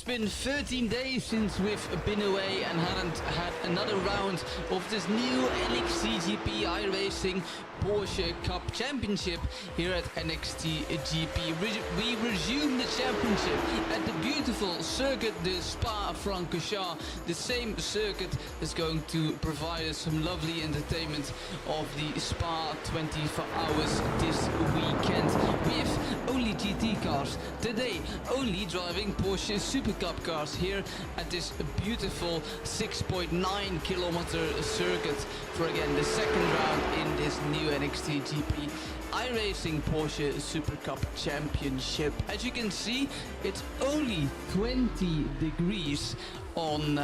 It's been 13 days since we've been away and hadn't had another round of this new NXTGP iRacing Porsche Cup Championship here at NXTGP. We resume the championship at the beautiful circuit, the Francorchamps. The same circuit is going to provide us some lovely entertainment of the Spa 24 hours this weekend. We have only GT cars today, only driving Porsche Super Cup cars here at this beautiful 6.9 kilometer circuit for again the second round in this new NXTGP iRacing Porsche Super Cup Championship. As you can see, it's only 20 degrees on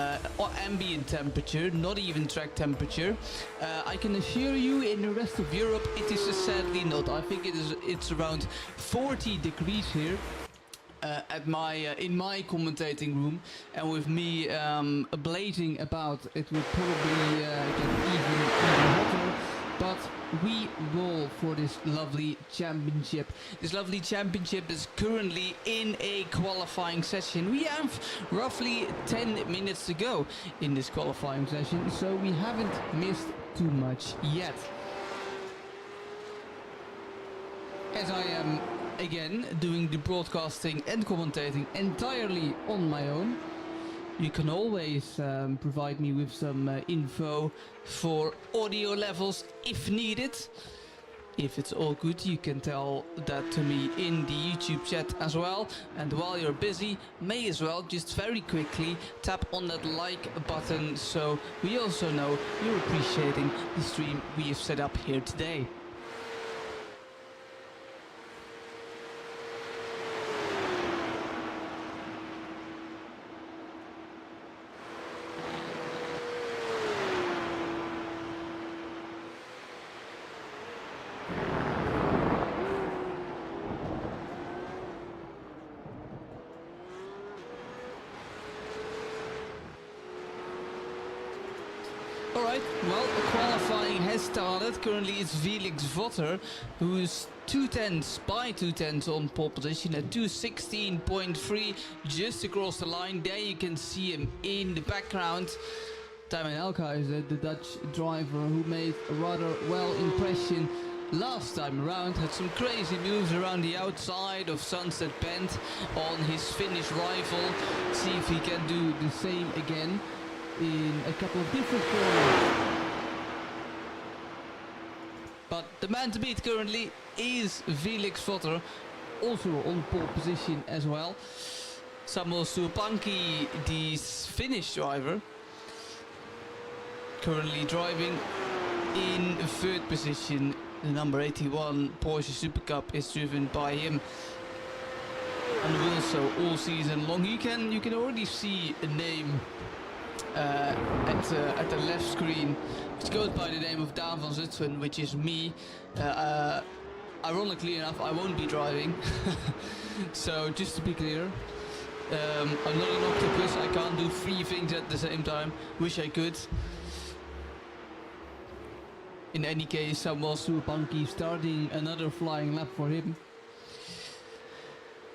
ambient temperature, not even track temperature. I can assure you in the rest of Europe it is sadly not. I think it's around 40 degrees here. At my in my commentating room, and with me blazing about, it will probably get even hotter. But we roll for this lovely championship. This lovely championship is currently in a qualifying session. We have roughly 10 minutes to go in this qualifying session, so we haven't missed too much yet. As I am again doing the broadcasting and commentating entirely on my own, you can always provide me with some info for audio levels if needed. If it's all good, you can tell that to me in the YouTube chat as well. And while you're busy, may as well just very quickly tap on that like button, so we also know you're appreciating the stream we have set up here today. Alright, well, qualifying has started. Currently it's Felix Votter, who's 2/10 by 2/10 on pole position at 2:16.3 just across the line. There you can see him in the background. Tijmen Elkhuizen, the Dutch driver who made a rather well impression last time around, had some crazy moves around the outside of Sunset Bend on his Finnish rival. See if he can do the same again in a couple of different corners. But the man to beat currently is Felix Votter, also on pole position as well. Samuel Suopanki, the Finnish driver, currently driving in third position. The number 81 Porsche Super Cup is driven by him, and also all season long. You can already see a name at the left screen, which goes by the name of Daan van Zutphen, which is me. Ironically enough, I won't be driving. So just to be clear, I'm not an octopus. I can't do 3 things at the same time. Wish I could. In any case, Samuel Suopanki starting another flying lap for him.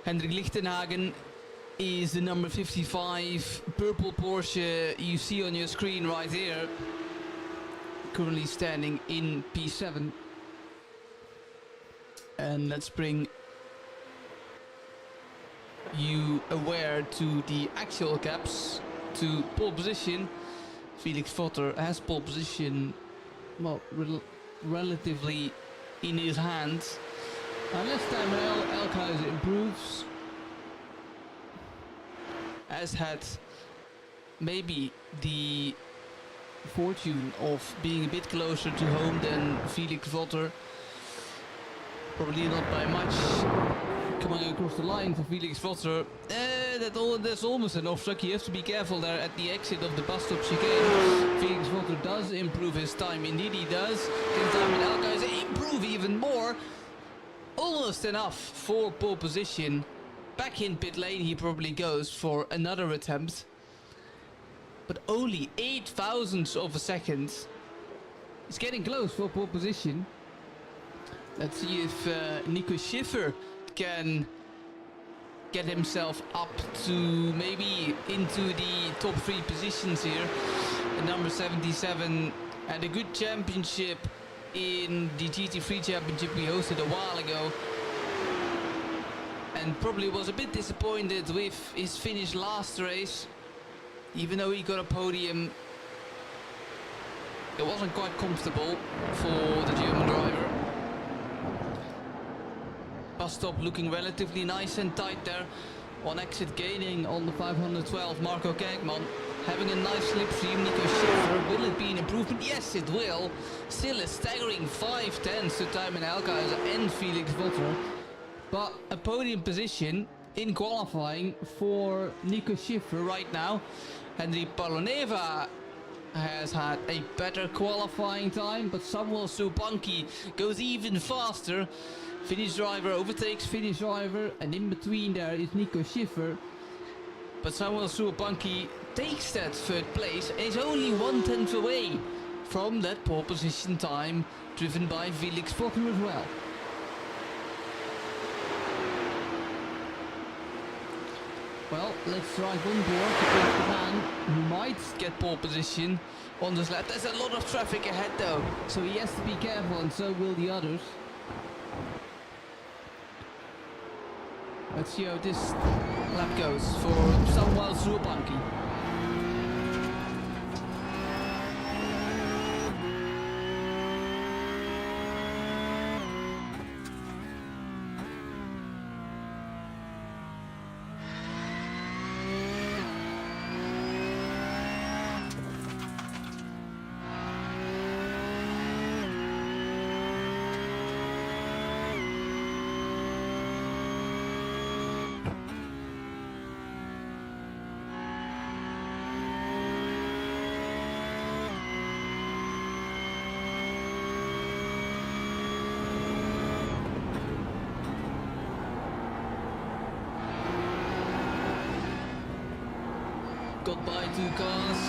Hendrik Lichtenhagen is the number 55 purple Porsche you see on your screen right here, currently standing in P7. And let's bring you aware to the actual caps. To pole position, Felix Votter has pole position, well, relatively in his hands, unless Tijmen Elkhuizen improves, has had maybe the fortune of being a bit closer to home than Felix Votter. Probably not by much. Coming across the line for Felix Votter. That's almost an off-track. You have to be careful there at the exit of the bus stop chicane. Felix Votter does improve his time. Indeed he does. Can Tijmen Elkhuizen improve even more? Almost enough for pole position. Back in pit lane he probably goes for another attempt, but only 8 thousandths of a second. It's getting close for pole position. Let's see if Nico Schiffer can get himself up to maybe into the top 3 positions here. The number 77 had a good championship in the GT3 championship we hosted a while ago, and probably was a bit disappointed with his finish last race. Even though he got a podium, it wasn't quite comfortable for the German driver. Bus stop looking relatively nice and tight there. On exit gaining on the 512, Marco Kerkman having a nice slipstream. Nico Schiffer, will it be an improvement? Yes, it will. Still a staggering 5/10 to Tijmen Elkhuizen and Felix Votter, but a podium position in qualifying for Nico Schiffer right now. Henry Paloneva has had a better qualifying time, but Samuel Sopanki goes even faster. Finish driver overtakes finish driver, and in between there is Nico Schiffer. But Samuel Sopanki takes that third place and is only 1/10 away from that pole position time, driven by Felix Votter as well. Well, let's drive on board because the man who might get pole position on this lap. There's a lot of traffic ahead though, so he has to be careful, and so will the others. Let's see how this lap goes for Samuel Sopanki. Got by 2 cars.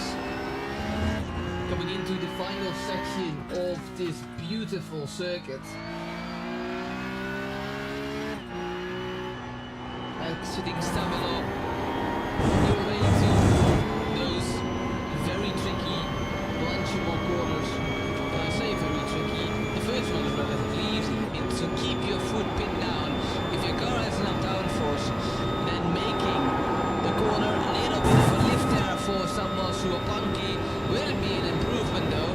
Coming into the final section of this beautiful circuit. Exiting Stabilo. Your way to those very tricky Blanchimont corners. When I say very tricky, the first one is relatively easy. It's to keep your foot pinned down. If your car has enough downforce, then making the corner a little bit of a lift there for Samuel Sopanki. Will it be an improvement though?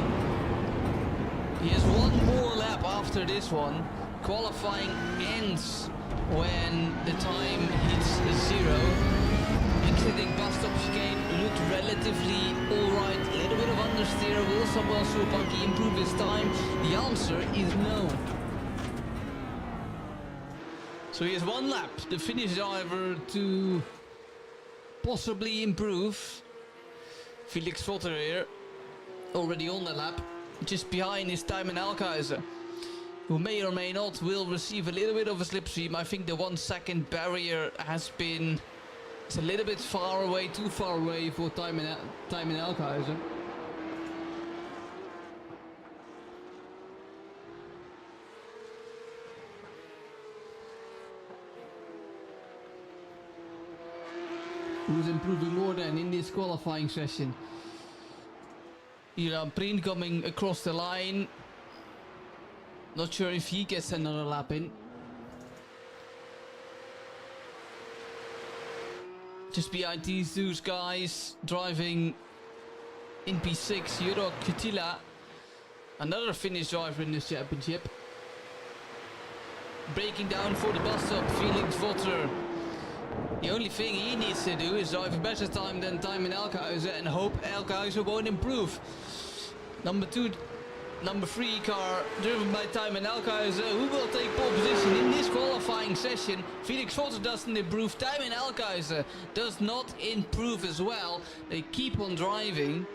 He has one more lap after this one. Qualifying ends when the time hits 0. Exiting bus stop chicane looked relatively alright. A little bit of understeer. Will Samuel Sopanki improve his time? The answer is no. So he has one lap, the Finnish driver, to possibly improve. Felix Votter here, already on the lap. Just behind is Tijmen Elkhuizen, who may or may not will receive a little bit of a slipstream. I think the 1 second barrier has been, it's a little bit far away, too far away for Tijmen Elkhuizen. Who's improving more than in this qualifying session. Iran Prien coming across the line. Not sure if he gets another lap in. Just behind these two guys, driving in P6, Jurok Kutila, another Finnish driver in this championship. Breaking down for the bus stop, Felix Votter. The only thing he needs to do is drive a better time than Tijmen Elkhuizen and hope Elkhuizen won't improve. Number 3 car driven by Tijmen Elkhuizen, who will take pole position in this qualifying session. Felix Votter doesn't improve, Tijmen Elkhuizen does not improve as well. They keep on driving.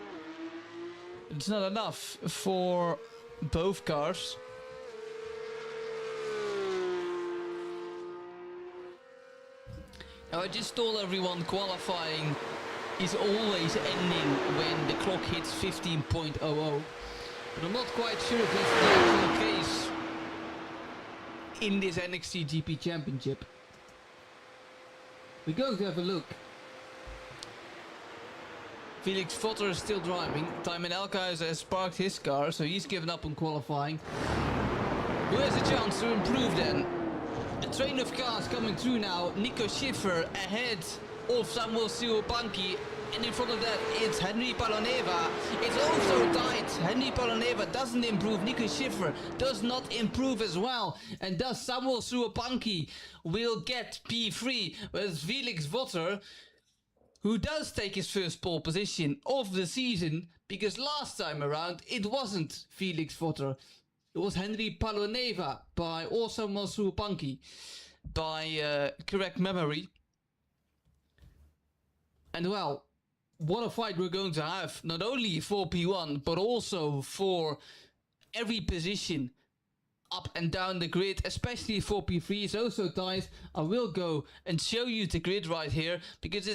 It's not enough for both cars. Now I just told everyone qualifying is always ending when the clock hits 15.00. But I'm not quite sure if that's the actual case in this NXTGP championship. We're going to have a look. Felix Votter is still driving. Tijmen Elkhuizen has parked his car, so he's given up on qualifying. Who has a chance to improve then? A train of cars coming through now. Nico Schiffer ahead of Samuel Siwopanki. And in front of that, it's Henry Paloneva. It's also tight. Henry Paloneva doesn't improve. Nico Schiffer does not improve as well. And thus Samuel Siwopanki will get P3. Whereas Felix Votter, who does take his first pole position of the season, because last time around it wasn't Felix Votter. It was Henry Paloneva or Samuel Siwopanki by correct memory. And well, what a fight we're going to have, not only for P1, but also for every position up and down the grid, especially for P3 is also tight. I will go and show you the grid right here, because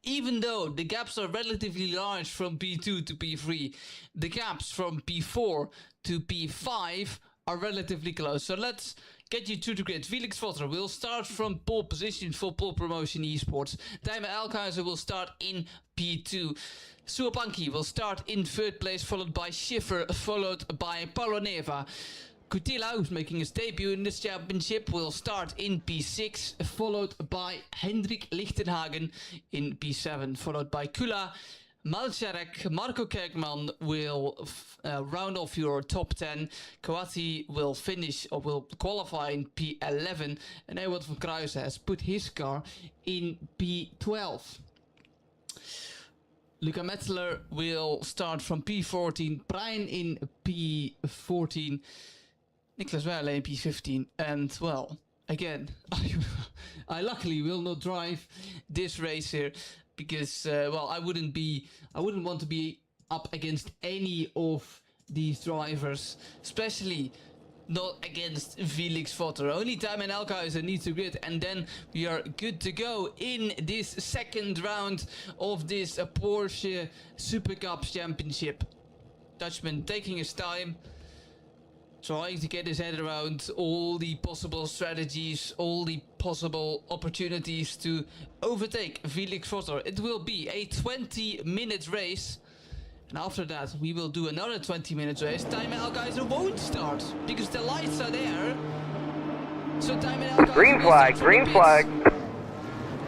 even though the gaps are relatively large from P2 to P3, the gaps from P4 to P5 are relatively close. So let's get you to the grid. Felix Votter will start from pole position for Pole Promotion Esports. Tijmen Elkhuizen will start in P2. Siwopanki will start in third place, followed by Schiffer, followed by Paloneva. Kutila, who's making his debut in this championship, will start in P6, followed by Hendrik Lichtenhagen in P7, followed by Kula. Malczarek, Marco Kerkman will round off your top 10. Kawati will finish or will qualify in P11. And Ewald van Kruijsen has put his car in P12. Luca Metzler will start from P14. Brian in P14. Niklas Werle in P15. And well, again, I luckily will not drive this race here. Because, well, I wouldn't want to be up against any of these drivers, especially not against Felix Votter. Only Tijmen Elkhuizen needs to grid, and then we are good to go in this second round of this Porsche Super Cup Championship. Dutchman taking his time, trying to get his head around all the possible strategies, all the possible opportunities to overtake Felix Votter. It will be a 20-minute race. And after that, we will do another 20-minute race. Tijmen Elkhuizen won't start because the lights are there. So Tijmen Elkhuizen green flag, green flag.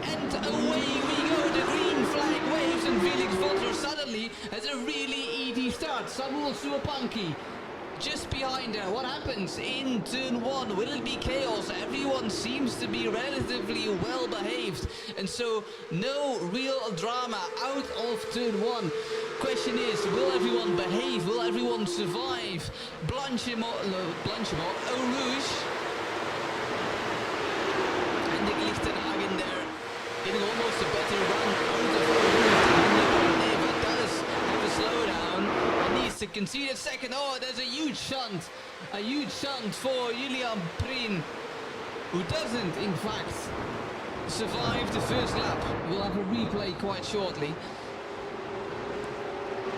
And away we go. The green flag waves and Felix Votter suddenly has a really easy start. Samuel Siwopanki just behind there. What happens in turn 1? Will it be chaos? Everyone seems to be relatively well behaved, and so no real drama out of turn 1. Question is, will everyone behave? Will everyone survive? Blanchimont, Eau Rouge. And Nick Lichtenhagen there, getting almost a better run out of Eau Rouge. Neva does have a slowdown and needs to concede a second. Oh, there's a huge shunt for Julian Prien, who doesn't, in fact, survive the first lap. We'll have a replay quite shortly.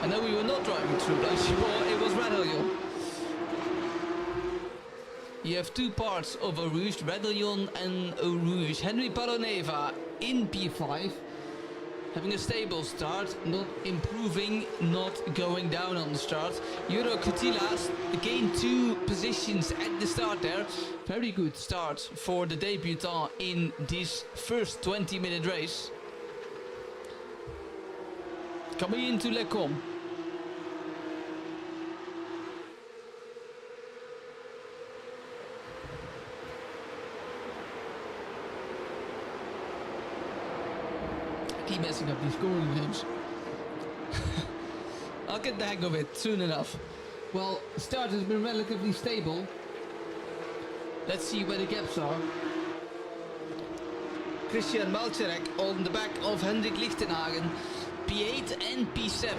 I know we were not driving through Blanchimont, it was Radillon. You have two parts of Eau Rouge, Radillon and Eau Rouge. Henry Paloneva in P5, having a stable start, not improving, not going down on the start. Juro Kutilas gained 2 positions at the start there. Very good start for the debutant in this first 20-minute race. Coming into Le Com. Keep messing up these scoring names. I'll get the hang of it soon enough. Well, start has been relatively stable. Let's see where the gaps are. Christian Malczarek on the back of Hendrik Lichtenhagen, P8 and P7.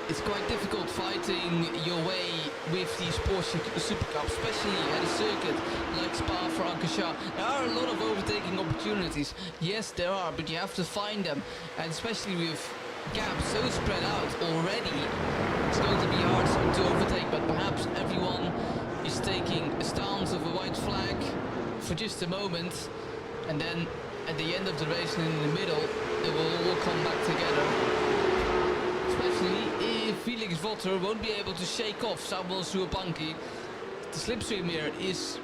It's quite difficult fighting your way with these Porsche Super Cups, especially at a circuit like Spa-Francorchamps. There are a lot of overtaking opportunities. Yes, there are, but you have to find them. And especially with gaps so spread out already, it's going to be hard to overtake. But perhaps everyone is taking a stance of a white flag. just a moment, and then at the end of the race and in the middle, they will all come back together. Especially if Felix Votter won't be able to shake off Samuel Suopanki. The slipstream here is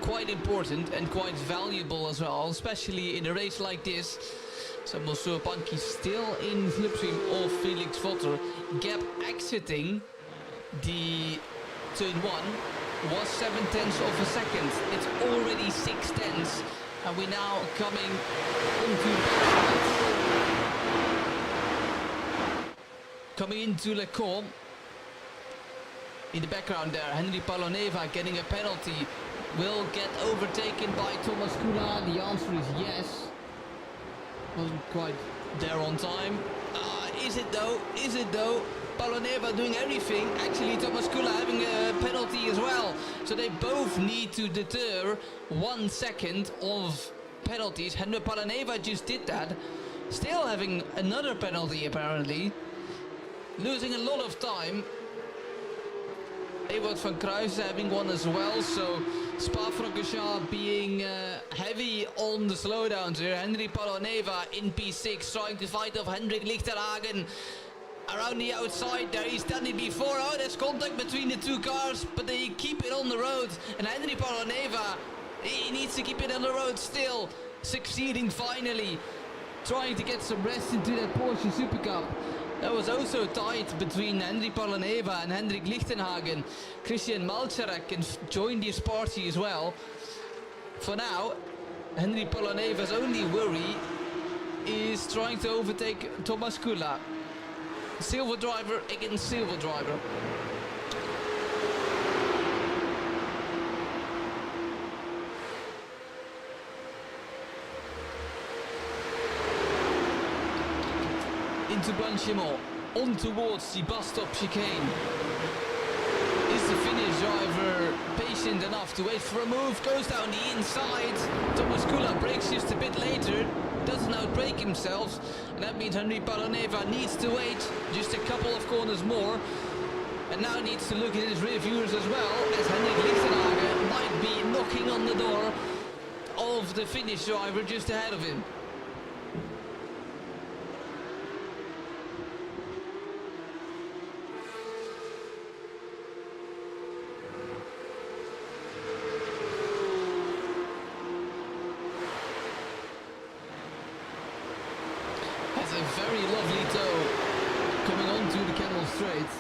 quite important and quite valuable as well, especially in a race like this. Samuel Suopanki still in slipstream of Felix Votter. Gap exiting the turn 1 was 7/10 of a second. It's already 6/10, and we're now coming onto the backside. Coming into Le Camp. In the background there, Henry Paloneva getting a penalty. Will get overtaken by Thomas Kula. The answer is yes. Wasn't quite there on time. Is it though? Is it though? Paloneva doing everything. Actually, Thomas Kula having a penalty as well. So they both need to deter 1 second of penalties. Henry Paloneva just did that. Still having another penalty apparently. Losing a lot of time. Ewout van Kruijsen having one as well, so Spa-Francorchamps being heavy on the slowdowns here. Henry Paloneva in P6 trying to fight off Hendrik Lichtenhagen around the outside there. He's done it before. Oh, there's contact between the two cars, but they keep it on the road. And Henry Paloneva, he needs to keep it on the road still, succeeding finally, trying to get some rest into that Porsche Super Cup. That was also tight between Henry Paloneva and Hendrik Lichtenhagen. Christian Malczarek can join this party as well. For now, Henry Paloneva's only worry is trying to overtake Thomas Kula. Silver driver against silver driver. Into Blanchimont, on towards the bus stop chicane. Is the Finnish driver patient enough to wait for a move? Goes down the inside. Thomas Kula brakes just a bit later, doesn't outbrake himself, and that means Henry Paloneva needs to wait just a couple of corners more, and now needs to look at his rear viewers as well, as Hendrik Lichtenhagen might be knocking on the door of the Finnish driver just ahead of him. Very lovely toe coming onto the Camel Straight.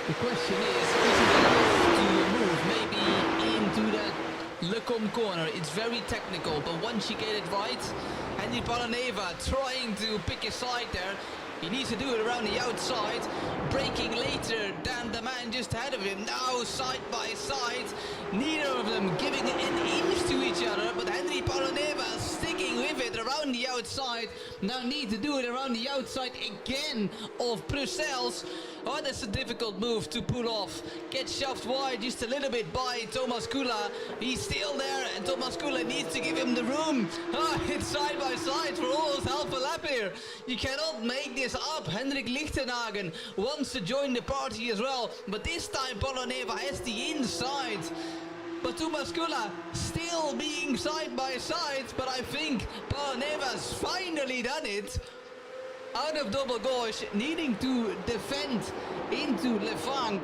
The question is it enough to move maybe into that Le Camp corner? It's very technical, but once you get it right, Henry Paloneva trying to pick a side there. He needs to do it around the outside, braking later than the man just ahead of him. Now side by side, neither of them giving an inch to each other, but Henry Paloneva sticking with it around the outside. Now need to do it around the outside again of Brussels. Oh, that's a difficult move to pull off. Gets shoved wide just a little bit by Thomas Kula. He's still there, and Thomas Kula needs to give him the room. Oh, it's side by side for almost half a lap here. You cannot make this up. Hendrik Lichtenhagen wants to join the party as well, but this time Paloneva has the inside. But Thomas Kula still being side by side, but I think Paloneva's finally done it. Out of double gauche, needing to defend into Le Fang.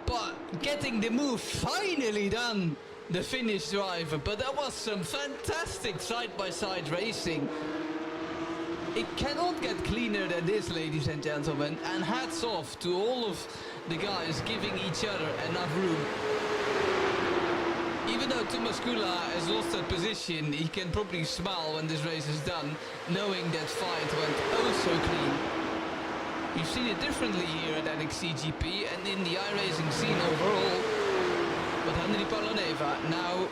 But getting the move finally done, the Finnish driver. But that was some fantastic side-by-side racing. It cannot get cleaner than this, ladies and gentlemen. And hats off to all of the guys giving each other enough room. Even though Thomas Kula has lost that position, he can probably smile when this race is done, knowing that fight went oh so clean. We've seen it differently here at NXTGP and in the iRacing scene overall. But Henry Paloneva now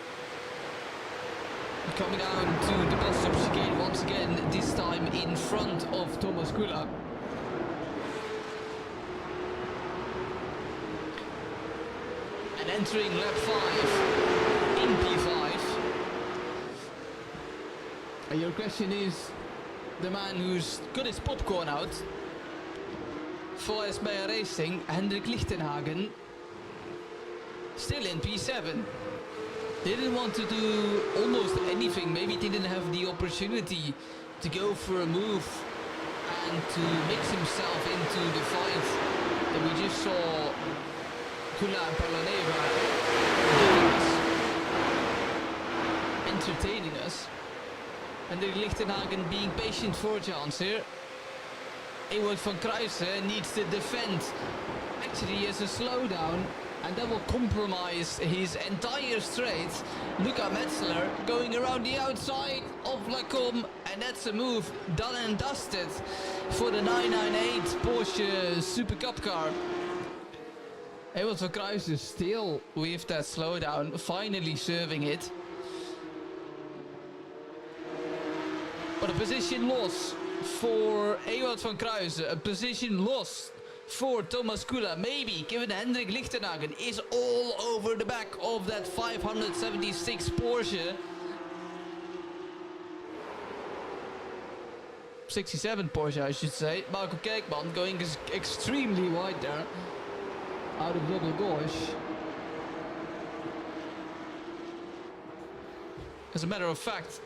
coming down to the bus stop chicane once again, this time in front of Thomas Kula. And entering lap 5. In P5. And your question is, the man who's got his popcorn out for Esmea Racing, Hendrik Lichtenhagen. still in P7. Didn't want to do almost anything, maybe didn't have the opportunity to go for a move and to mix himself into the fight that we just saw Kula and Paloneva doing us, entertaining us. And the Lichtenhagen being patient for a chance here. Ewout van Kruijsen needs to defend. Actually, he has a slowdown, and that will compromise his entire straight. Luca Metzler going around the outside of Lacombe, and that's a move done and dusted for the 998 Porsche Super Cup car. Ewout van Kruijsen still with that slowdown, finally serving it. But a position loss for Ewout van Kruijsen, a position loss for Thomas Kula, maybe given Hendrik Lichtenhagen is all over the back of that 576 Porsche. 67 Porsche, I should say. Marco Kerkman going extremely wide there, out of double gauche. As a matter of fact,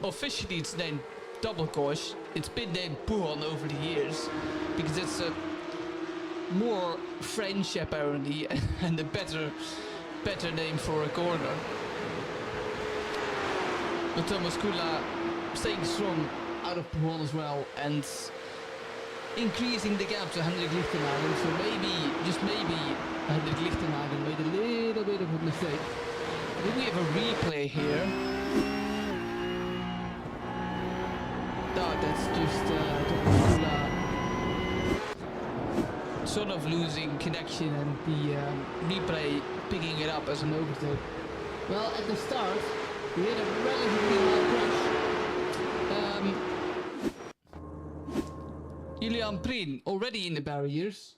officially it's named double gauche. It's been named Pouhon over the years because it's a more French apparently and a better name for a corner. But Thomas Kula staying strong out of Pouhon as well and increasing the gap to Hendrik Lichtenhagen. So maybe, just maybe, Hendrik Lichtenhagen made a little bit of a mistake. Do we have a replay here? No, that's just Thomas Kula sort of losing connection and the replay picking it up as an overtake. Well, at the start, we had a relatively high crash. Julian Prien already in the barriers.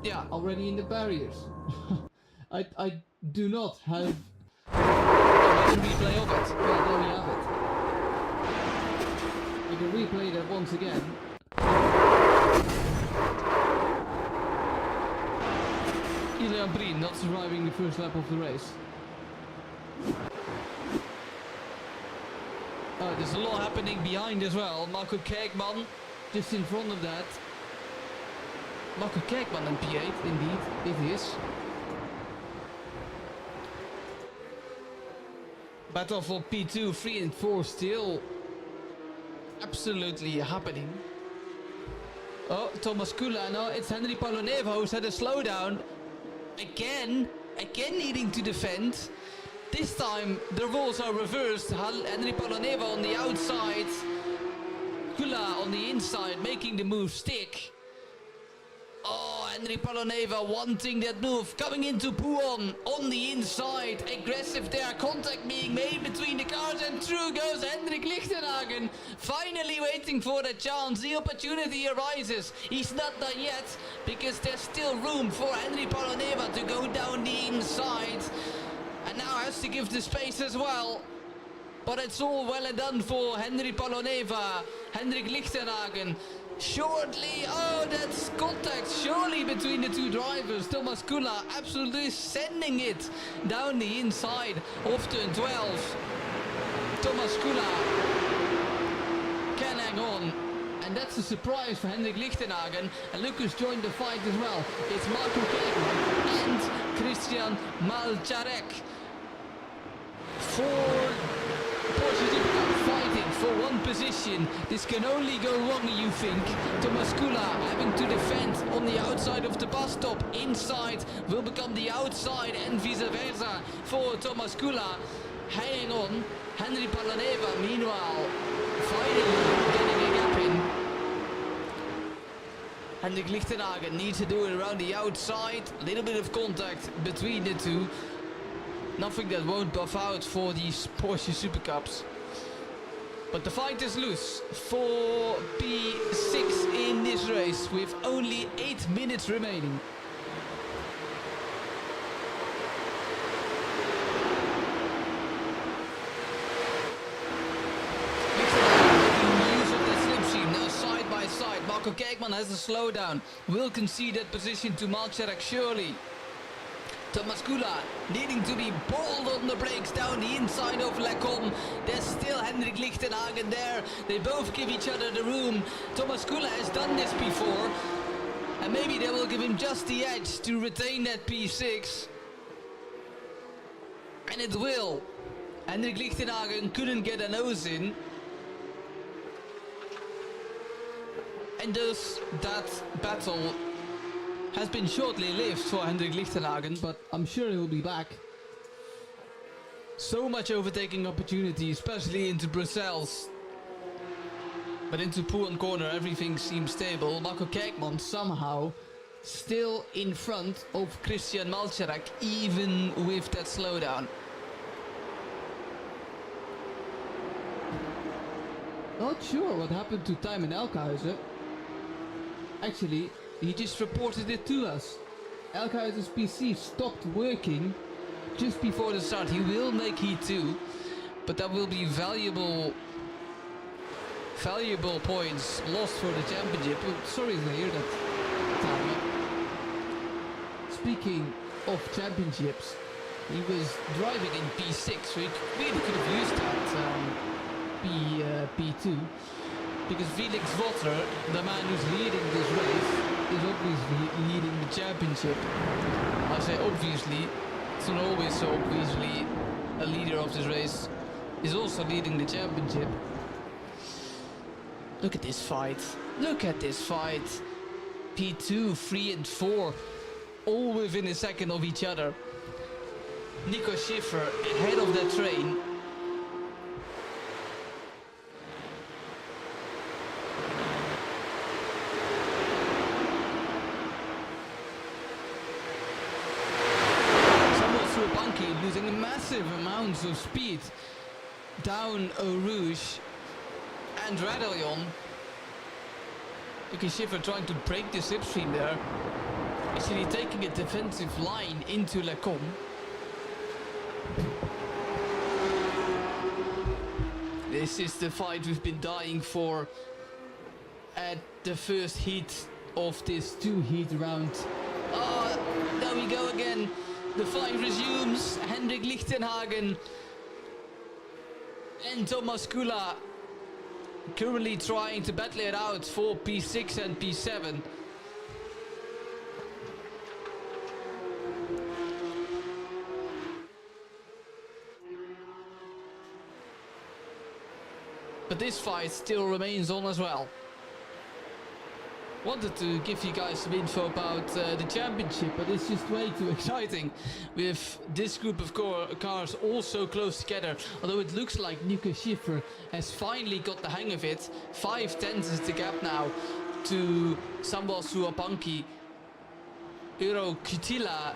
Yeah, already in the barriers. I do not have a replay of it. Well, there we have it. I can replay that once again. Julian Prien not surviving the first lap of the race. There's a lot happening behind as well. Marco Kerkman just in front of that. Marco Kerkman in P8, indeed, it is. Battle for P2, 3 and 4 still absolutely happening. Oh, Thomas Kula, no, it's Henry Paloneva who's had a slowdown. Again needing to defend. This time the roles are reversed. Henry Paloneva on the outside, Kula on the inside, making the move stick. Oh, Henry Paloneva wanting that move, coming into Pouhon on the inside, aggressive there, contact being made between the cars, and through goes Hendrik Lichtenhagen, finally waiting for the chance. The opportunity arises. He's not done yet, because there's still room for Henry Paloneva to go down the inside, and now has to give the space as well. But it's all well and done for Henry Paloneva, Hendrik Lichtenhagen. Shortly, oh, that's contact surely between the two drivers. Thomas Kula absolutely sending it down the inside of turn 12. Thomas Kula can hang on, and that's a surprise for Hendrik Lichtenhagen. And look who's joined the fight as well. It's Marco Kerkman and Christian Malcharek for Porsche Super Cup, fighting for one position. This can only go wrong, you think. Thomas Kula having to defend on the outside of the bus stop. Inside will become the outside and vice versa for Thomas Kula. Hanging on. Henry Paloneva, meanwhile, finally getting a gap in. Hendrik Lichtenhagen needs to do it around the outside. A little bit of contact between the two. Nothing that won't buff out for these Porsche Super Cups. But the fight is loose for P6 in this race with only 8 minutes remaining. Making use of that slipstream now side by side. Marco Marco Kijkman has a slowdown. Will concede that position to Malcerek surely. Thomas Kula needing to be bold on the brakes down the inside of Lacombe. There's still Hendrik Lichtenhagen there. They both give each other the room. Thomas Kula has done this before. And maybe they will give him just the edge to retain that P6. And it will. Hendrik Lichtenhagen couldn't get a nose in. And thus that battle has been shortly lived for Hendrik Lichtenhagen, but I'm sure he'll be back. So much overtaking opportunity, especially into Brussels. But into Poorn corner everything seems stable. Marco Kijkman somehow still in front of Christian Malcerek, even with that slowdown. Not sure what happened to Tijmen Elkhuizen. Actually, he just reported it to us. Elkhuizen's PC stopped working just before the start. He will make heat 2, but that will be valuable points lost for the championship. Oh, sorry to hear that, Tijmen. Speaking of championships, he was driving in P6, so he really could have used that P2. Because Felix Votter, the man who's leading this race, is obviously leading the championship. I say obviously, it's not always so obviously. A leader of this race is also leading the championship. Look at this fight. Look at this fight. P2, 3 and 4, all within a second of each other. Nico Schiffer ahead of that train. Losing massive amounts of speed down Eau Rouge and Radillon. Nico Schiffer trying to break the slipstream there. Actually taking a defensive line into Lacombe. This is the fight we've been dying for at the first heat of this 2-heat round. Oh, there we go again. The fight resumes. Hendrik Lichtenhagen and Thomas Kula currently trying to battle it out for P6 and P7. But this fight still remains on as well. Wanted to give you guys some info about the championship, but it's just way too exciting with this group of cars all so close together. Although it looks like Nico Schiffer has finally got the hang of it. 5/10 is the gap now to Samuel Suapanki. Euro Kutila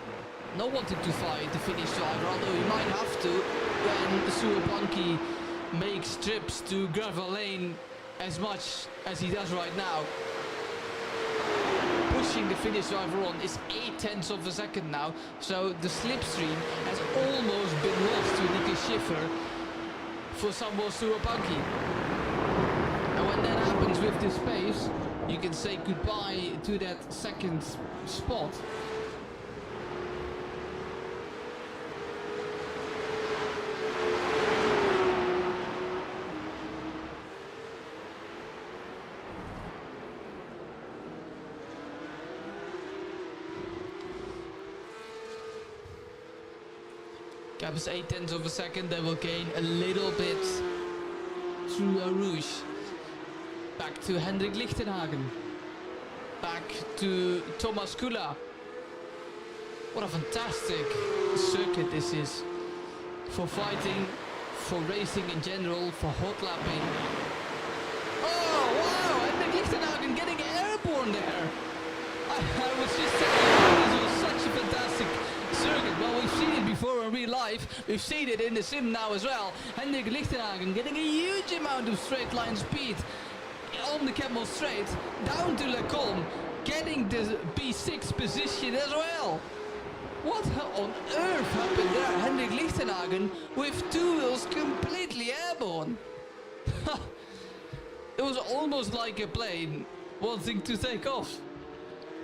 not wanting to fight the finish driver, although he might have to when Suapanki makes trips to gravel lane as much as he does right now. Pushing the finish driver on is 0.8 of a second now, so the slipstream has almost been lost to Nico Schiffer for Samuel Suapanki. And when that happens with this pace, you can say goodbye to that second spot. Gap is 0.8 of a second. They will gain a little bit through Eau Rouge. Back to Hendrik Lichtenhagen. Back to Thomas Kula. What a fantastic circuit this is. For fighting, for racing in general, for hot lapping. Oh wow! Hendrik Lichtenhagen getting airborne there. I was just telling you, this was such a fantastic circuit. Well, we've seen it before in real life. We've seen it in the sim now as well. Hendrik Lichtenhagen getting a huge amount of straight line speed on the Camel Straight down to Lacombe, getting the P6 position as well. What on earth happened there? Hendrik Lichtenhagen with two wheels completely airborne. It was almost like a plane wanting to take off.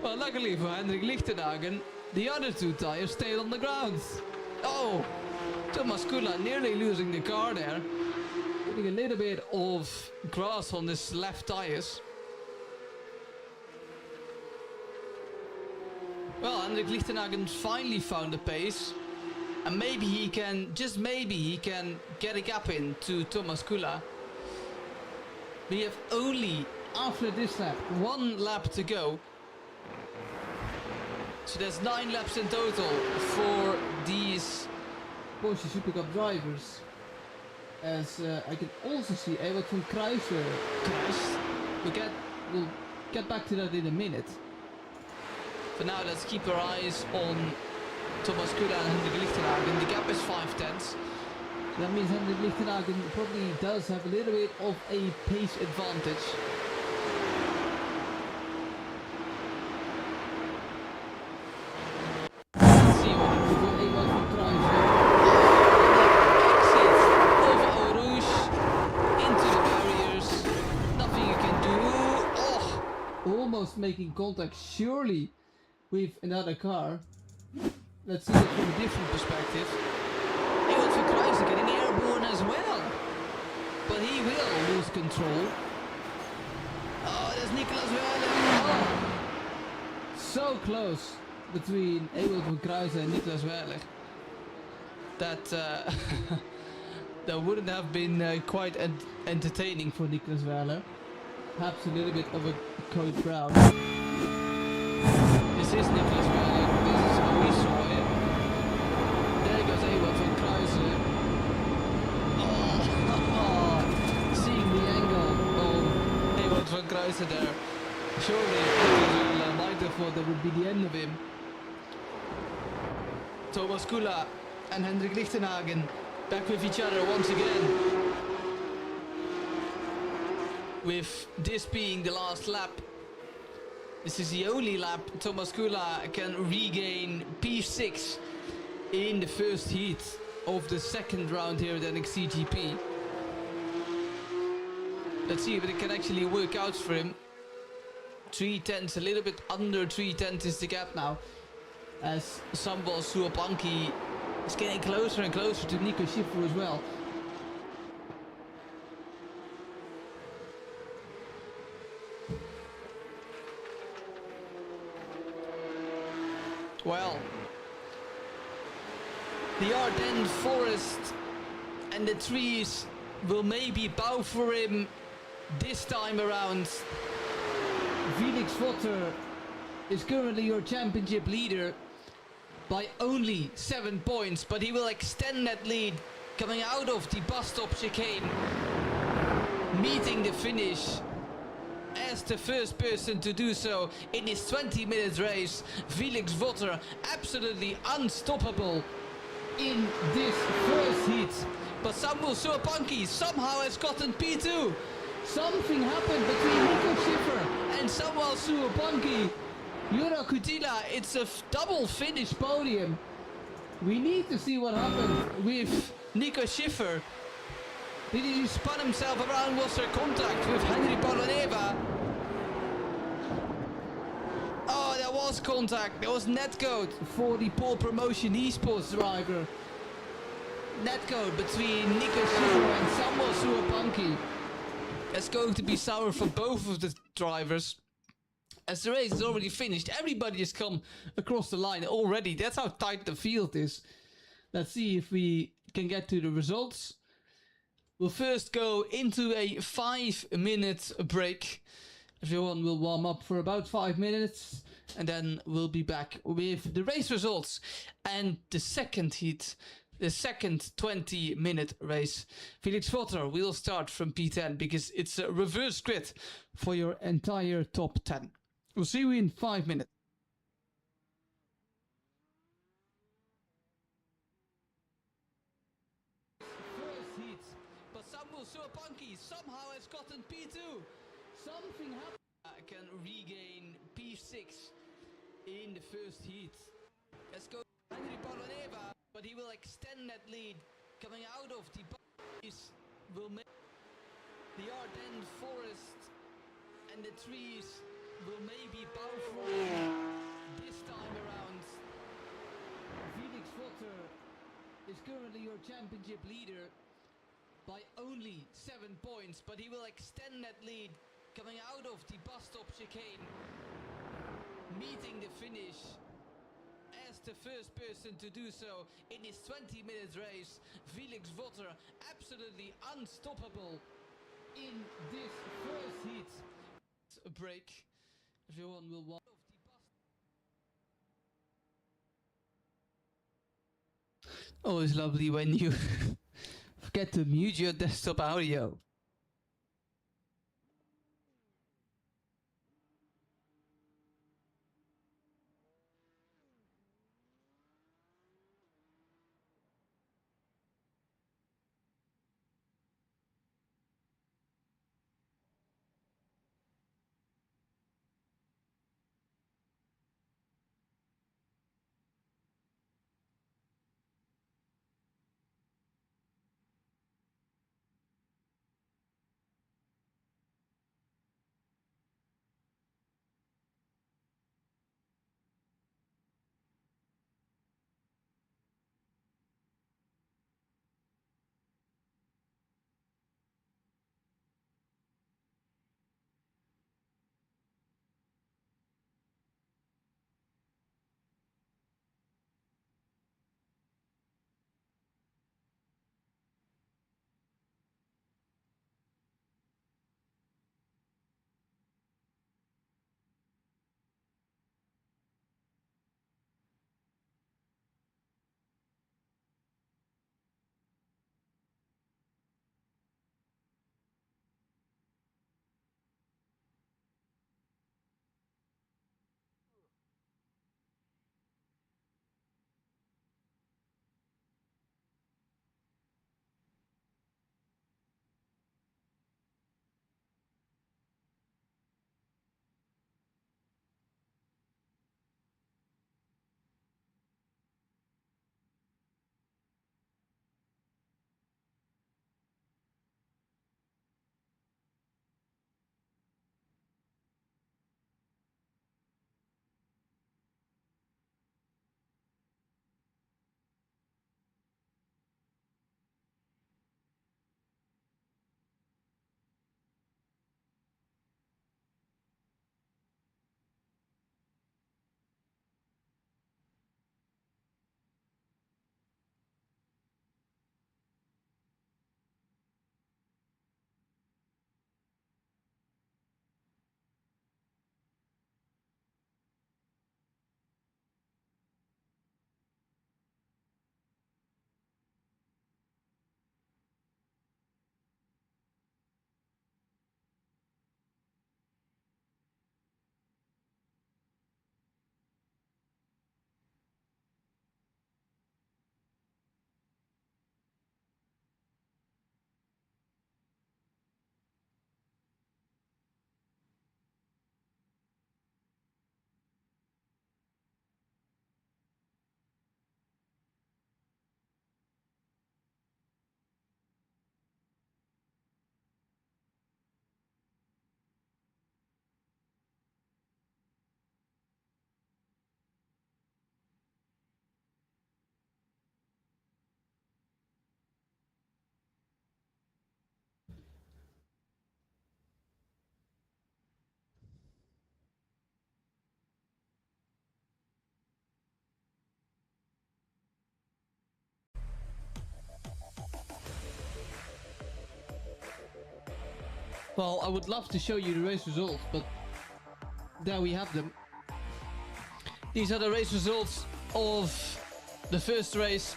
Well, luckily for Hendrik Lichtenhagen, the other two tires stayed on the ground. Oh, Thomas Kula nearly losing the car there. Getting a little bit of grass on his left tires. Well, Hendrik Lichtenhagen finally found the pace. And maybe he can, just maybe he can get a gap in to Thomas Kula. We have only, after this lap, 1 lap to go. So there's 9 laps in total for these Porsche Supercup drivers. As I can also see Ewald van Kruijsen crashed. We'll get back to that in a minute. For now, let's keep our eyes on Thomas Kula and Hendrik Lichtenhagen. The gap is 5/10. That means Hendrik Lichtenhagen probably does have a little bit of a pace advantage. Let's see what happens with Ewald van Kruijsen. Exit over Eau Rouge into the barriers. Nothing you can do. Oh, almost making contact surely with another car. Let's see it from a different perspective. Ewald van Kruijsen getting airborne as well. But he will lose control. Oh, there's Nicolas Werle. Oh. So close between Ewald van Kruijsen and Nicolas Werle. That that wouldn't have been quite entertaining for Nicolas Werle. Perhaps a little bit of a code brown. This is Nicolas Werle. This is how we saw it. There goes Ewald van Kruijsen. Oh, seeing the angle of Ewald van Kruijsen there. Surely Nicolas might have thought that would be the end of him. Thomas Kula and Hendrik Lichtenhagen back with each other once again. With this being the last lap. This is the only lap Thomas Kula can regain P6 in the first heat of the second round here at NXTGP. Let's see if it can actually work out for him. 3/10, a little bit under 3/10 is the gap now. As Sambal Suapanki is getting closer and closer to Nico Schiffer as well. Well, the Ardennes forest and the trees will maybe bow for him this time around. Felix Votter is currently your championship leader by only 7 points, but he will extend that lead coming out of the bus stop chicane, meeting the finish as the first person to do so in his 20-minute race. Felix Votter absolutely unstoppable in this first heat. But Samuel Suapanki somehow has gotten P2. Something happened between Nico Schiffer and Samuel Suapanki. Jura Kutila, it's a double finish podium. We need to see what happened with Nico Schiffer. Did he spun himself around? Was there contact with Henry Poloneva? Oh, there was contact. There was netcode for the pole promotion esports driver. Netcode between Nico Schiffer and Samuel Suapanki. It's going to be sour for both of the drivers. As the race is already finished, everybody has come across the line already. That's how tight the field is. Let's see if we can get to the results. We'll first go into a 5-minute break. Everyone will warm up for about 5 minutes. And then we'll be back with the race results and the second heat. The second 20-minute race. Felix Votter will start from P10 because it's a reverse grid for your entire top 10. We'll see you in 5 minutes. First heat, but Samuel Suapanki somehow has gotten P2. Something happened. Can regain P6 in the first heat. Let's go Henry Poloneva. But he will extend that lead coming out of the bus. Will make the Ardennes forest and the trees will maybe bow for him this time around. Felix Votter is currently your championship leader by only 7 points, but he will extend that lead coming out of the bus stop chicane, meeting the finish as the first person to do so in his 20 minutes race. Felix Votter absolutely unstoppable in this first heat. A break. Everyone will walk off the bus. Always lovely when you forget to mute your desktop audio. Well, I would love to show you the race results, but there we have them. These are the race results of the first race,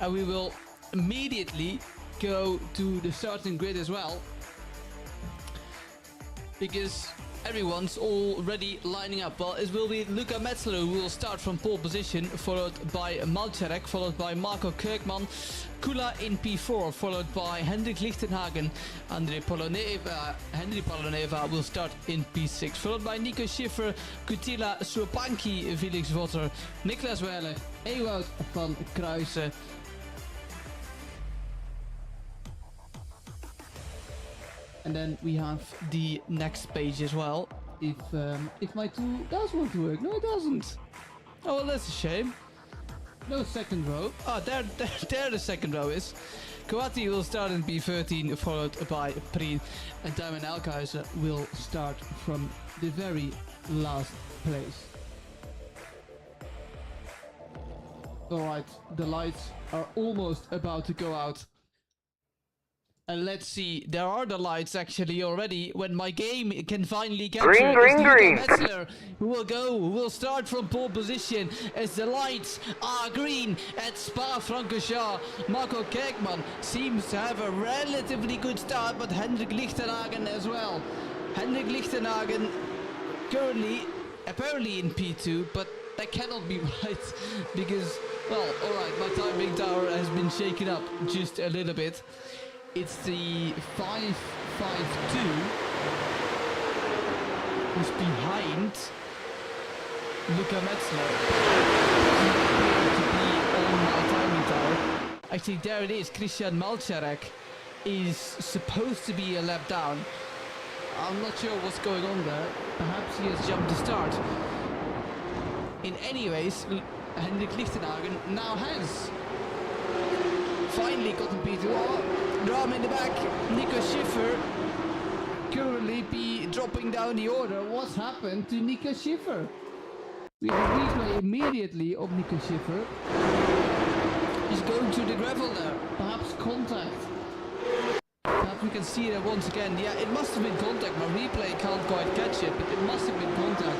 and we will immediately go to the starting grid as well, because everyone's already lining up. Well, it will be Luca Metzler who will start from pole position, followed by Malczarek, followed by Marco Kirkman, Kula in P4, followed by Hendrik Lichtenhagen. Henry Poloneva will start in P6, followed by Nico Schiffer, Kutila Suopanki, Felix Votter, Niklas Weiler, Ewout van Kruijsen. And then we have the next page as well. if my tool does want to work. No, it doesn't. Oh, well, that's a shame. No second row. Oh, there the second row is. Kawati will start in P13, followed by Prien, and Diamond Alkhuizen will start from the very last place. Alright, the lights are almost about to go out. And let's see, there are the lights actually already when my game can finally capture Green. Metzler, who will start from pole position as the lights are green at Spa-Francorchamps. Marco Kerkman seems to have a relatively good start, but Hendrik Lichtenhagen as well. Hendrik Lichtenhagen currently apparently in P2, but that cannot be right because, well, alright, my timing tower has been shaken up just a little bit. It's the 552 who's behind Luca Metzler to be on my timing tower. Actually, there it is. Christian Malczarek is supposed to be a lap down. I'm not sure what's going on there. Perhaps he has jumped the start. In any case, Hendrik Lichtenhagen now has finally gotten P2. Oh, drama in the back. Nico Schiffer currently be dropping down the order. What's happened to Nico Schiffer? We have a replay immediately of Nico Schiffer. He's going to the gravel there. Perhaps contact. Perhaps we can see that once again. Yeah, it must have been contact. My replay can't quite catch it, but it must have been contact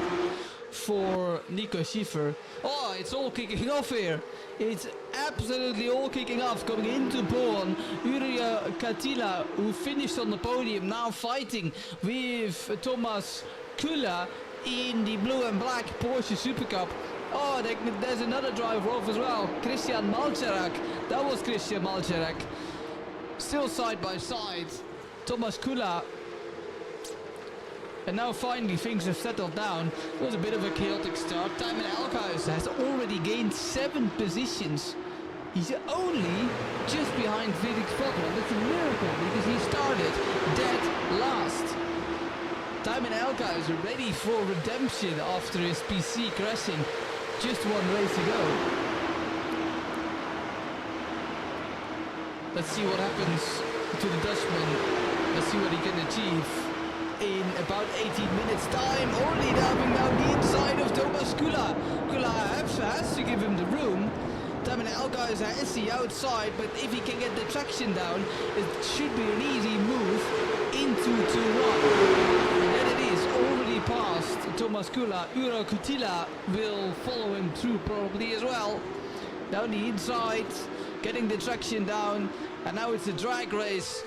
for Nico Schiffer. Oh, it's all kicking off here. It's absolutely all kicking off. Coming into Polen, Uriah Katila, who finished on the podium, now fighting with Thomas Kula in the blue and black Porsche Super Cup. Oh, there's another driver off as well. Christian Malczarek. That was Christian Malczarek. Still side by side. Thomas Kula. And now finally things have settled down. It was a bit of a chaotic start. Diamond Alkhuizen has already gained 7 positions. He's only just behind Felix Vogler. That's a miracle because he started dead last. Diamond Alkhuizen ready for redemption after his PC crashing. Just one race to go. Let's see what happens to the Dutchman. Let's see what he can achieve in about 18 minutes time. Already diving down the inside of Thomas Kula. Kula has to give him the room. Diamond Alkhuizen is the outside, but if he can get the traction down, it should be an easy move into 2-1. And it is already past Thomas Kula. Uro Kutila will follow him through probably as well. Down the inside, getting the traction down, and now it's a drag race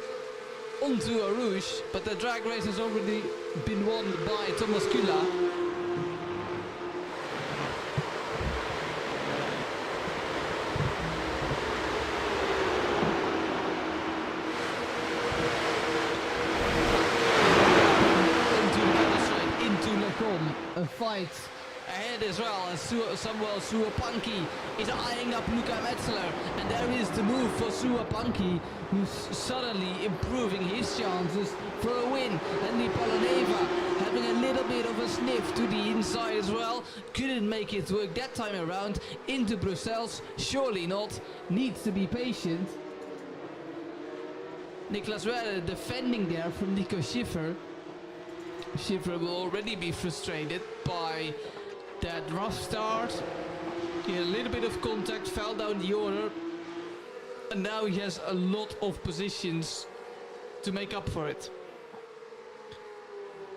onto a Rouge, but the drag race has already been won by Thomas Kula. A fight ahead as well, as Samuel Suapanki is eyeing up Luca Metzler, and there is the move for Suapanki, who's suddenly improving his chances for a win. Henry Palaneva having a little bit of a sniff to the inside as well, couldn't make it work that time around into Brussels, surely not, needs to be patient. Niklas Werner defending there from Nico Schiffer. Schiffer will already be frustrated by that rough start. He had a little bit of contact, fell down the order, and now he has a lot of positions to make up for it.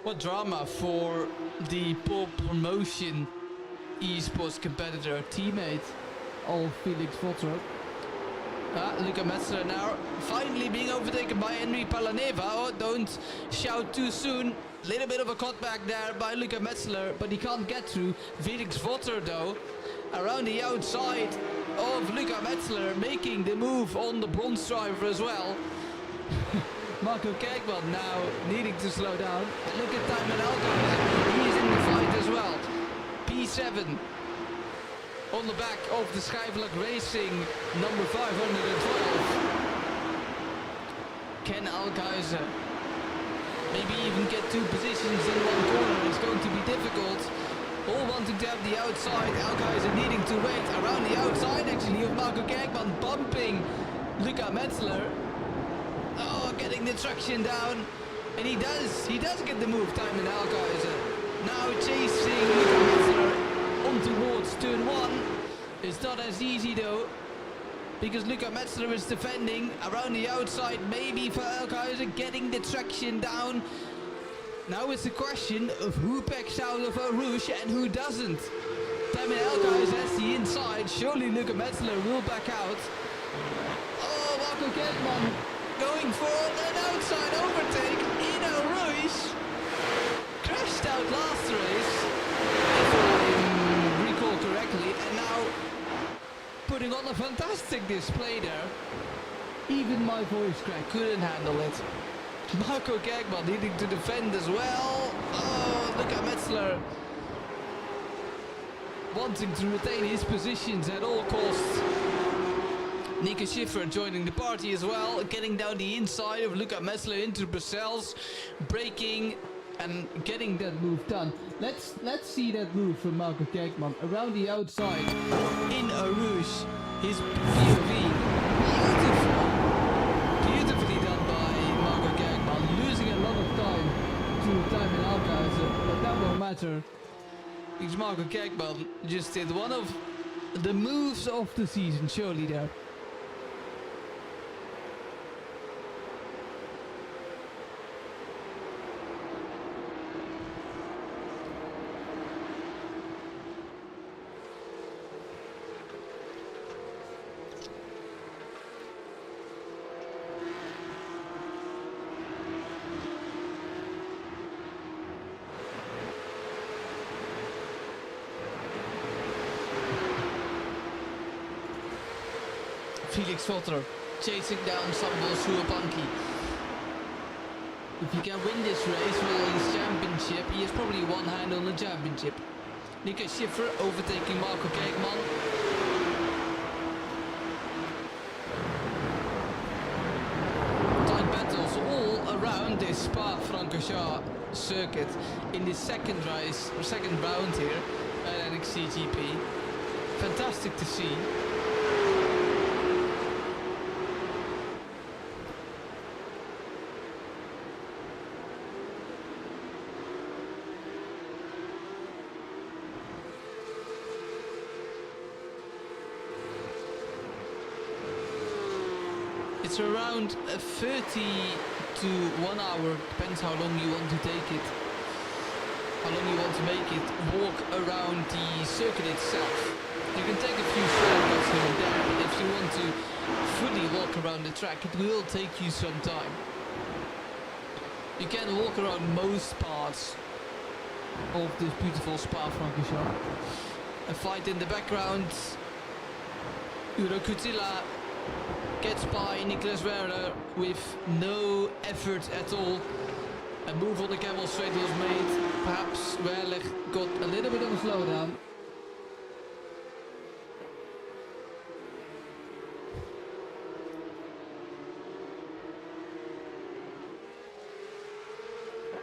What drama for the pole promotion esports competitor, teammate of Felix Vogler. Luca Metzler now finally being overtaken by Henry Palaneva. Oh, don't shout too soon. Little bit of a cutback there by Luca Metzler, but he can't get through. Felix Vogler though, around the outside of Luca Metzler, making the move on the bronze driver as well. Marco Kerkman now needing to slow down. And look at Diamond Alkhuizen, he's in the fight as well. P7 on the back of the Skyvlog Racing number 512. Ken Alkhuizen maybe even get 2 positions in one corner. It's going kept the outside. Elkhuizen needing to wait around the outside actually of Marco Kerkman, bumping Luca Metzler. Oh, getting the traction down. And he does get the move time in Elkhuizen. Now chasing Luca Metzler on towards turn 1. It's not as easy though, because Luca Metzler is defending around the outside, maybe for Elkhuizen, getting the traction down. Now it's a question of who backs out of a Rouge and who doesn't. Damien Elkhuizen has the inside, surely Luca Metzler will back out. Oh, Marco Kerkman going for an outside overtake in a Rouge. Crashed out last race, if I recall correctly, and now putting on a fantastic display there. Even my voice crack couldn't handle it. Marco Kerkman needing to defend as well. Oh, look at Metzler wanting to retain his positions at all costs. Nico Schiffer joining the party as well, getting down the inside of Luca Metzler into Brussels, braking and getting that move done. Let's see that move from Marco Kerkman around the outside in a Rouge. His POV, beautifully done by Marco Kerkman, losing a lot of time to Damien Elkhuizen, but that won't matter because Marco Kerkman just did one of the moves of the season, surely there. Felix Votter chasing down Sambol Suapanki. If he can win this race with his championship, he has probably one hand on the championship. Nico Schiffer overtaking Marco Kerkman. Tight battles all around this Spa-Francorchamps circuit in the second round here at NXTGP. Fantastic to see. It's around 30 to 1 hour, depends how long you want to take it, how long you want to make it, walk around the circuit itself. You can take a few shortcuts here and there, but if you want to fully walk around the track, it will take you some time. You can walk around most parts of this beautiful Spa-Francorchamps. A fight in the background, Uro Kutila gets by Nicolas Werner with no effort at all. A move on the camel straight was made. Perhaps Werner got a little bit of a slowdown.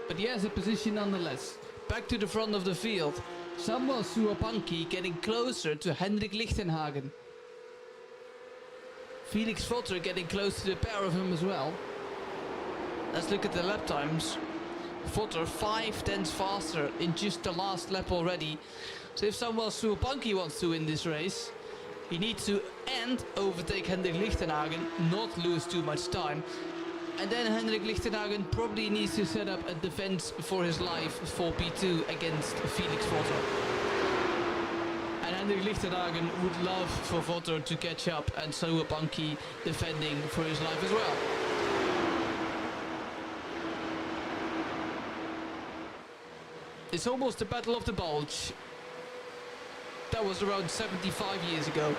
But he has a position nonetheless. Back to the front of the field. Samuel Suapanki getting closer to Hendrik Lichtenhagen. Felix Votter getting close to the pair of them as well. Let's look at the lap times. Votter 5/10 faster in just the last lap already. So if Samuel Suapanki wants to win this race, he needs to overtake Hendrik Lichtenhagen, not lose too much time. And then Hendrik Lichtenhagen probably needs to set up a defense for his life for P2 against Felix Votter. And Hendrik Lichtenhagen would love for Votter to catch up, and Suapanki defending for his life as well. It's almost the Battle of the Bulge. That was around 75 years ago.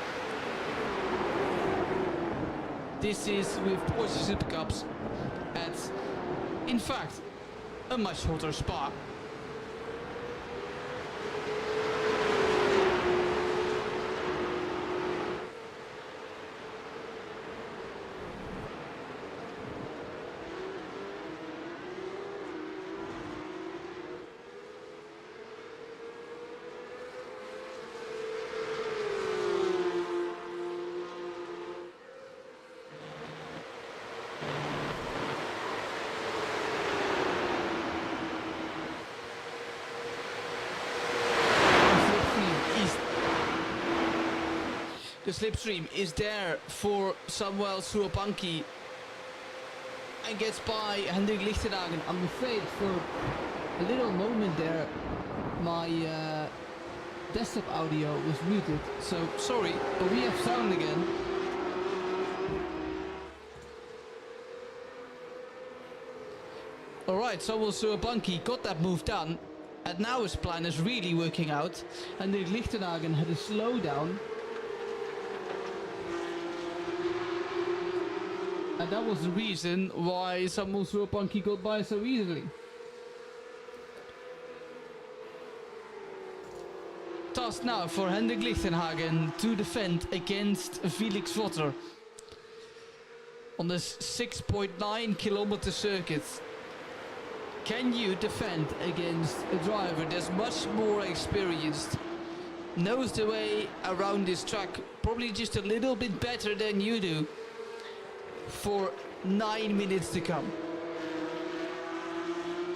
This is with Porsche Supercups at, in fact, a much hotter Spa. The slipstream is there for Samuel Suapanki and gets by Hendrik Lichtenhagen. I'm afraid for a little moment there my desktop audio was muted, so sorry, but we have sound again. Alright, Samuel Suapanki got that move done, and now his plan is really working out. Hendrik Lichtenhagen had a slowdown, and that was the reason why Samuel Suapanki got by so easily. Task now for Hendrik Lichtenhagen to defend against Felix Votter on this 6.9 kilometer circuit. Can you defend against a driver that's much more experienced, knows the way around this track probably just a little bit better than you do, for 9 minutes to come?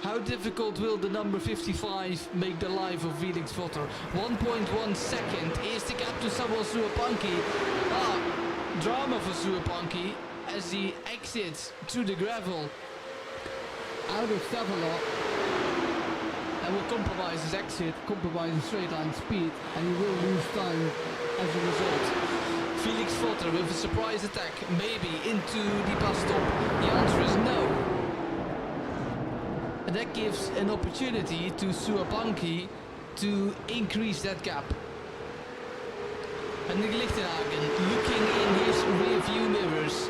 How difficult will the number 55 make the life of Felix Votter? 1.1 second is the gap to Samuel Suapanki. Drama for Suapanki as he exits through the gravel out of Stavelot, and will compromise his exit, compromise his straight line speed, and he will lose time as a result. Felix Votter with a surprise attack, maybe into the bus stop. The answer is no. And that gives an opportunity to Suapanki to increase that gap. Hendrik Lichtenhagen looking in his rear view mirrors,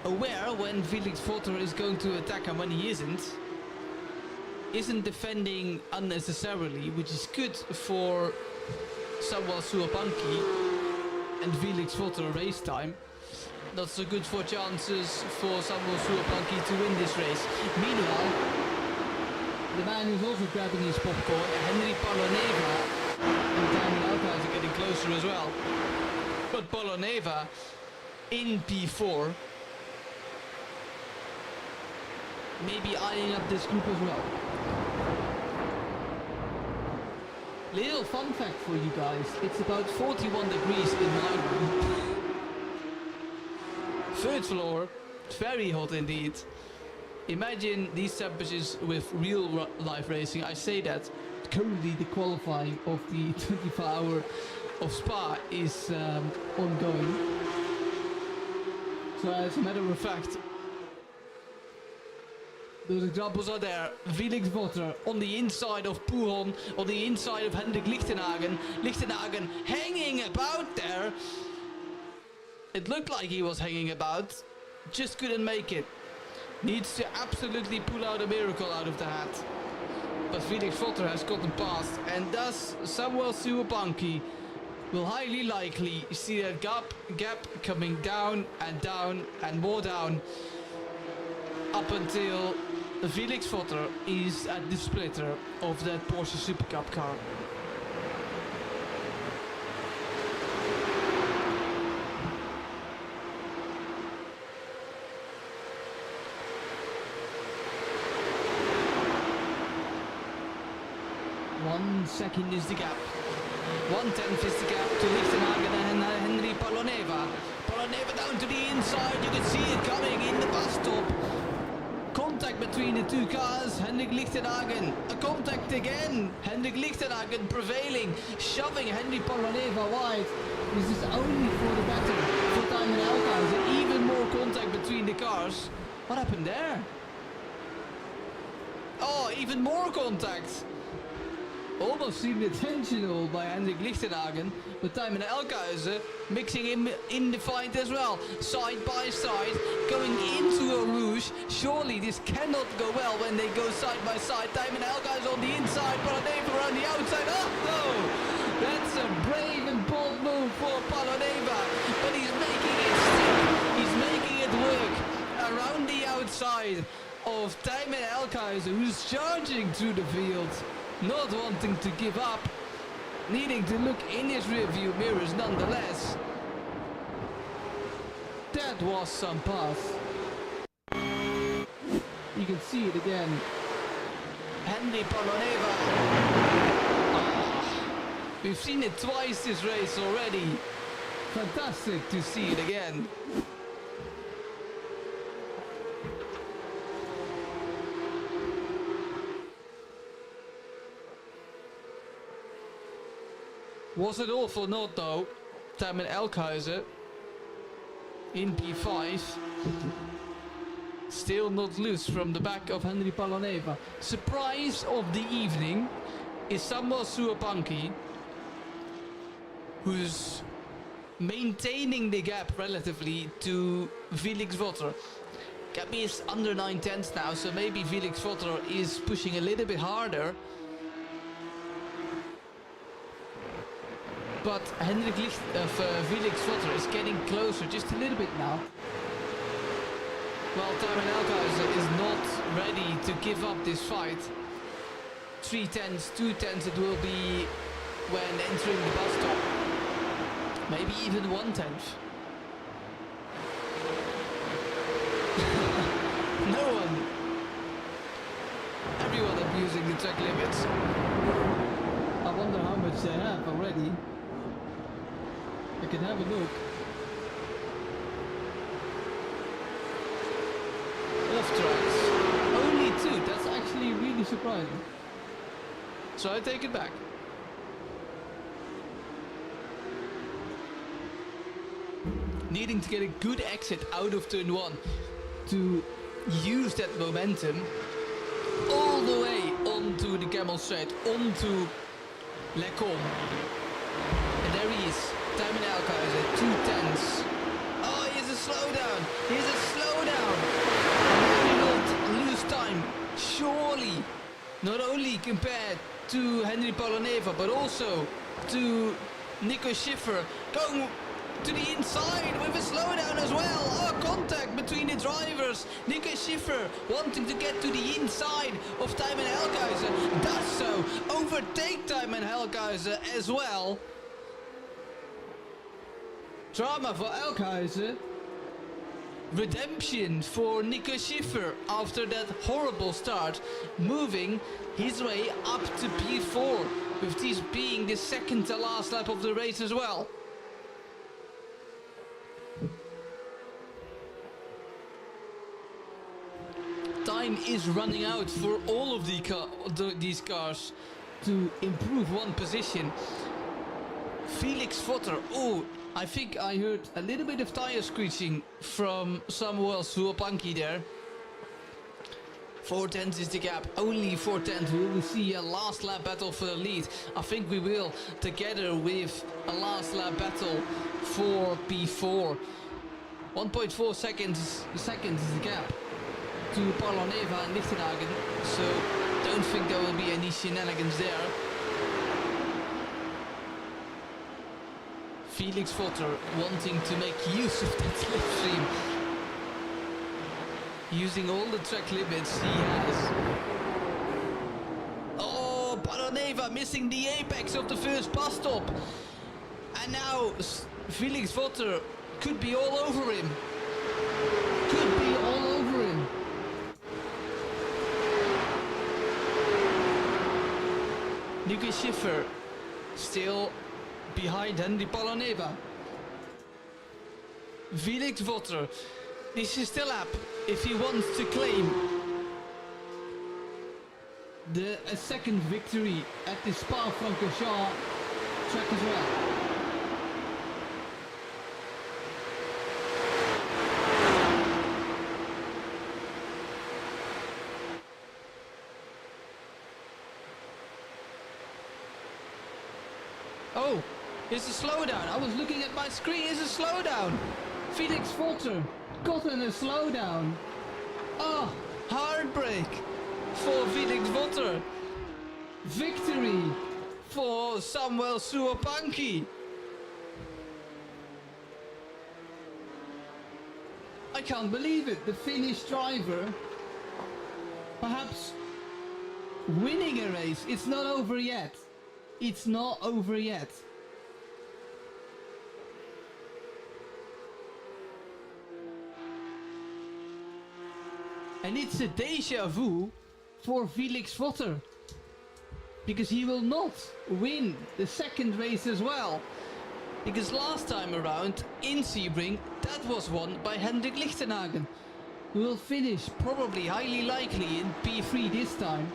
aware when Felix Votter is going to attack and when he isn't defending unnecessarily, which is good for Samuel Suapanki and Felix Votter race time. Not so good for chances for Samuel Suapanki to win this race. Meanwhile, the man who's also grabbing his popcorn, Henry Poloneva, and Daniel Alkmaar are getting closer as well. But Poloneva in P4, maybe eyeing up this group as well. Little fun fact for you guys, it's about 41 degrees in my room. Third floor, it's very hot indeed. Imagine these temperatures with real life racing. I say that currently the qualifying of the 24-hour of Spa is ongoing. So as a matter of fact, those examples are there. Felix Votter on the inside of Pouhon, on the inside of Hendrik Lichtenhagen. Lichtenhagen hanging about there. It looked like he was hanging about, just couldn't make it. Needs to absolutely pull out a miracle out of the hat. But Felix Votter has gotten past, and thus Samuel Suapanki will highly likely see that gap coming down and more down, up until Felix Votter is at the splitter of that Porsche Super Cup car. One second is the gap. 1/10 is the gap to Lichtenhagen and Henry Poloneva. Poloneva down to the inside, you can see it coming in the bus stop. Contact between the two cars, Hendrik Lichtenhagen, a contact again, Hendrik Lichtenhagen prevailing, shoving Henry Poloneva wide. This is only for the better for Thymen Elkhuizen, even more contact between the cars. What happened there? Oh, even more contact. Almost seemed intentional by Hendrik Lichtenhagen, but Thymen Elkhuizen mixing him in the fight as well. Side by side, going into a rouge. Surely this cannot go well when they go side by side. Thymen Elkhuizen on the inside, Poloneva on the outside. Oh no! That's a brave and bold move for Poloneva, but he's making it stick. He's making it work around the outside of Thymen Elkhuizen, who's charging through the field. Not wanting to give up, needing to look in his rearview mirrors nonetheless. That was some pass. You can see it again. Henry Poloneva. We've seen it twice this race already. Fantastic to see it again. Was it awful not though? Timon Elkhuysen in P5. Still not loose from the back of Henry Paloneva. Surprise of the evening is Samuel Suopanki, who's maintaining the gap relatively to Felix Votter. Gap is under 9/10 now, so maybe Felix Votter is pushing a little bit harder. But Felix Votter is getting closer just a little bit now. Well, Timon Elkhuysen is not ready to give up this fight. 3/10, 2/10 it will be when entering the bus stop. Maybe even 1/10. No one. Everyone abusing the track limits. I wonder how much they have already. I can have a look. Off tracks. Only 2. That's actually really surprising. So I take it back. Needing to get a good exit out of turn 1 to use that momentum all the way onto the Camel Straight, onto Les Combes. And there he is, Timon Elkhuysen, 2/10. Oh, here's a slowdown. Here's a slowdown. And he will lose time, surely. Not only compared to Henry Paloneva, but also to Nico Schiffer going to the inside with a slowdown as well. Oh, contact between the drivers. Nico Schiffer wanting to get to the inside of Timon Elkhuysen. Does so. Overtake Timon Elkhuysen as well. Drama for Elkhuysen. Redemption for Nico Schiffer after that horrible start. Moving his way up to P4. With this being the second to last lap of the race as well. Time is running out for all of these cars to improve one position. Felix Votter, oh, I think I heard a little bit of tire screeching from Samuel Suopanki there. 4/10 is the gap, only 4/10. We will see a last lap battle for the lead. I think we will, together with a last lap battle for P4. 1.4 seconds is the gap to Paloneva and Lichtenhagen, so don't think there will be any shenanigans there. Felix Votter wanting to make use of that slipstream, using all the track limits he has. Oh, Paloneva missing the apex of the first bus stop, and now Felix Votter could be all over him. Could be all over him. Nico Schiffer still behind Henry Paloneva. Felix Votter, this is still up if he wants to claim a second victory at the Spa-Francorchamps track as well. Oh, it's a slowdown. I was looking at my screen. It's a slowdown. Felix Votter gotten a slowdown. Oh, heartbreak for Felix Votter. Victory for Samuel Suopanki. I can't believe it. The Finnish driver perhaps winning a race. It's not over yet. It's not over yet. And it's a deja vu for Felix Votter. because he will not win the second race as well. Because last time around in Sebring, that was won by Hendrik Lichtenhagen, who will finish probably highly likely in P3 this time.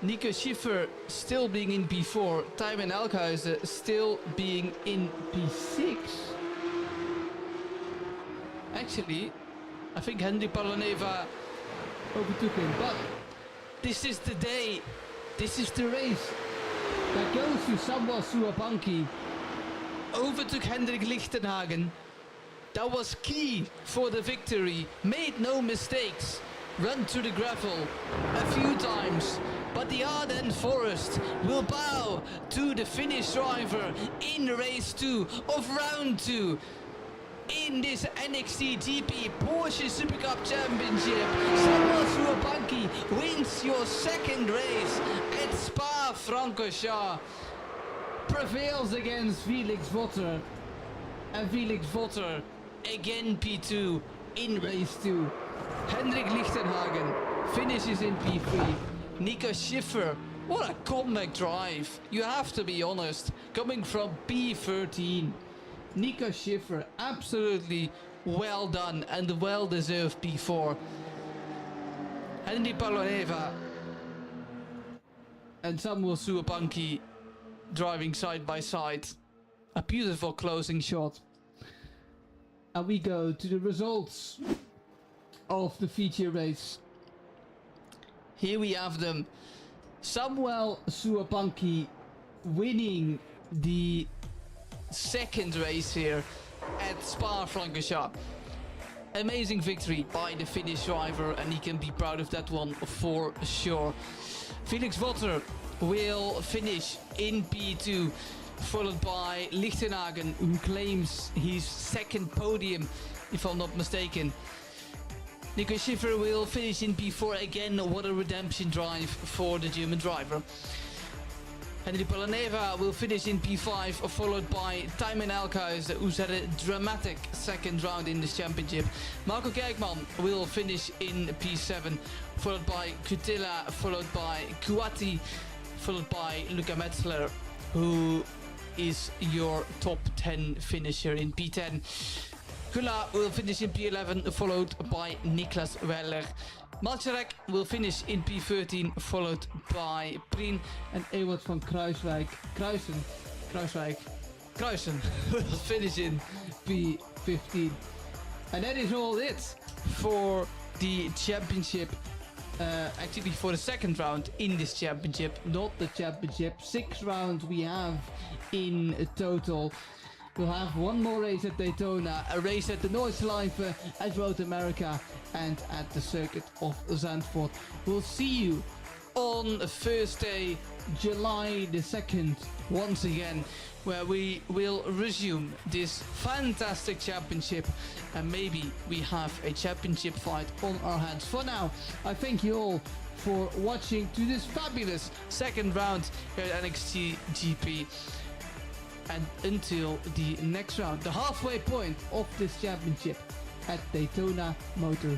Nico Schiffer still being in P4, Tijmen Elkhuizen still being in P6. Actually, I think Henry Paloneva overtook him, but this is the day, this is the race that goes to Samuel Suapanki. Overtook Hendrik Lichtenhagen. That was key for the victory. Made no mistakes. Run to the gravel a few times. But the Ardennes Forest will bow to the Finnish driver in race 2 of round 2. In this NXTGP Porsche Super Cup Championship, Samuel Suapanki wins your second race at Spa-Francorchamps. Prevails against Felix Votter. And Felix Votter again P2 in race 2. Hendrik Lichtenhagen finishes in P3. Nico Schiffer, what a comeback drive. You have to be honest, coming from P13. Nico Schiffer, absolutely well done and well deserved P4. Henry Paloneva and Samuel Suapanki driving side by side. A beautiful closing shot. And we go to the results of the feature race. Here we have them. Samuel Suapanki winning the second race here at Spa-Francorchamps. Amazing victory by the Finnish driver, and he can be proud of that one for sure. Felix Votter will finish in P2, followed by Lichtenhagen, who claims his second podium, if I'm not mistaken. Nico Schiffer will finish in P4 again. What a redemption drive for the German driver. Henry Paloneva will finish in P5, followed by Tijmen Elkhuizen, who's had a dramatic second round in this championship. Marco Kerkman will finish in P7, followed by Kutila, followed by Kuati, followed by Luca Metzler, who is your top 10 finisher in P10. Kula will finish in P11, followed by Niklas Weller. Malczarek will finish in P13, followed by Prien, and Ewart van Kruisen will finish in P15. And that is all it for the championship. Actually for the second round in this championship, not the championship. 6 rounds we have in total. We'll have one more race at Daytona, a race at the Nordschleife, at Road America, and at the circuit of Zandvoort. We'll see you on Thursday, July the 2nd, once again, where we will resume this fantastic championship, and maybe we have a championship fight on our hands. For now, I thank you all for watching to this fabulous second round here at NXT GP. And until the next round, the halfway point of this championship at Daytona Motor